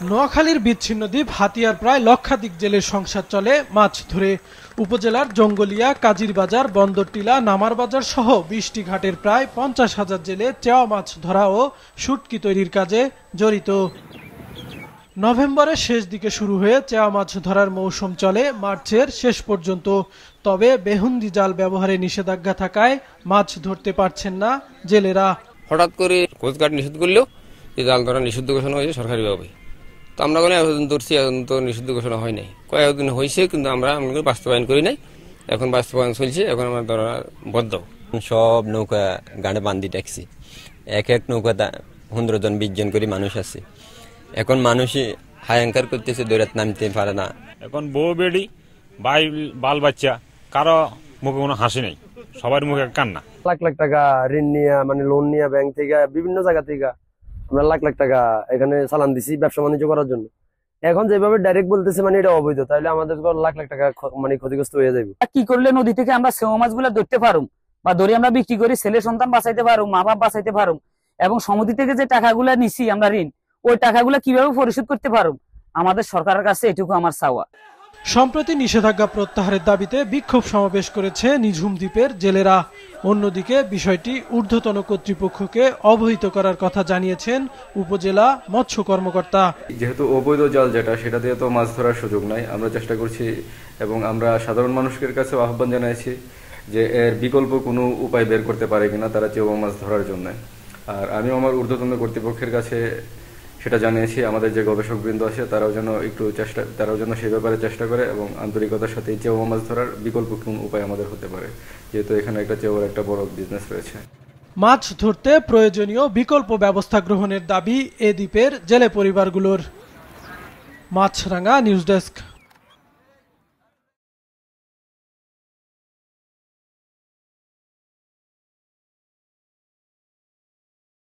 নোয়াখালীর বিচ্ছিন্ন দ্বীপ হাতিয়ার প্রায় লক্ষাধিক জেলের সংসার চলে মাছ ধরে। উপজেলার জঙ্গলিয়া, কাজিরবাজার, বন্দরটিলা, নামারবাজার সহ ২০টি ঘাটের প্রায় ৫০,০০০ জেলে চেওয়া মাছ ধরা ও শুটকি তৈরির কাজে জড়িত। নভেম্বরের শেষ দিকে শুরু হয়ে চেওয়া মাছ ধরার মৌসুম চলে মার্চের শেষ পর্যন্ত। তবে বেহুন্দি জাল ব্যবহারে নিষেধাজ্ঞা থাকায় মাছ ধরতে পারছেন না জেলেরা। হঠাৎ করে কোস্টগার্ড নিষেধ করলেও এই জাল ধরা নিষিদ্ধ ঘোষণা হয়েছে সরকারিভাবে। তো আমরা এতদিন ধরছি, এখন তো নিষিদ্ধ ঘোষণা হয় নাই, কয়েকদিন হয়েছে, কিন্তু আমরা বাস্তবায়ন করি নাই। এখন বাস্তবায়ন চলছে, এখন আমরা ধরা বদ্ধ। সব নৌকা গাড়ে বান্ধি ট্যাক্সি, এক নৌকা ১৫ জন ২০ জন করে মানুষ আছে। এখন মানুষই হায়াঙ্কার করতেছে, দৌড়াত নামতে পারে না। এখন বউ বেড়ি বাল বাচ্চা কারো মুখে কোনো হাসি নেই, সবার মুখে কান্না। লাখ লাখ টাকা ঋণ নিয়ে, মানে লোন নিয়ে ব্যাংক থেকে, বিভিন্ন জায়গা থেকে আমরা লাখ লাখ টাকা এখানে চালান দিছি ব্যবসা বাণিজ্য করার জন্য। এখন যেভাবে ডাইরেক্ট বলতেছে মানে এটা অবৈধ, তাহলে আমাদের লাখ লাখ টাকা মানে ক্ষতিগ্রস্ত হয়ে যাবে। কি করলে নদী থেকে আমরা সেও মাছগুলো ধরতে পারুম, বা ধরে আমরা বিক্রি করে ছেলে সন্তান বাঁচাইতে পারুম, মা বাপ বাঁচাইতে পারুম, এবং সমিতি থেকে যে টাকাগুলো নিছি আমরা ঋণ, ওই টাকাগুলো কিভাবে পরিশোধ করতে পারুম, আমাদের সরকারের কাছে এটুকু আমার চাওয়া। সম্প্রতি নিষেধাজ্ঞা প্রত্যাহারের দাবিতে বিক্ষোভ সমাবেশ করেছে নিঝুম দ্বীপের জেলেরা। অন্যদিকে বিষয়টি ঊর্ধ্বতন কর্তৃপক্ষকে অবহিত করার কথা জানিয়েছেন উপজেলা মৎস্য কর্মকর্তা। যেহেতু অবৈধ জাল যেটা, সেটা দিয়ে তো মাছ ধরার সুযোগ নাই। আমরা চেষ্টা করছি এবং আমরা সাধারণ মানুষের কাছে আহ্বান জানাইছি যে এর বিকল্প কোনো উপায় বের করতে পারে কিনা তারা চেওয়া মাছ ধরার জন্য। আর আমিও আমার ঊর্ধ্বতন কর্তৃপক্ষের কাছে সেটা জানিয়েছি। আমাদের যে গবেষকবৃন্দ আছে তারাও যেন সেই ব্যাপারে চেষ্টা করে এবং আন্তরিকতার সাথে চেওয়া মাছ ধরার বিকল্প কোন উপায় আমাদের হতে পারে, যেহেতু এখানে চেওয়ার একটা বড় বিজনেস রয়েছে। মাছ ধরতে প্রয়োজনীয় বিকল্প ব্যবস্থা গ্রহণের দাবি এ দ্বীপের জেলে পরিবারগুলোর। মাছরাঙা নিউজ ডেস্ক।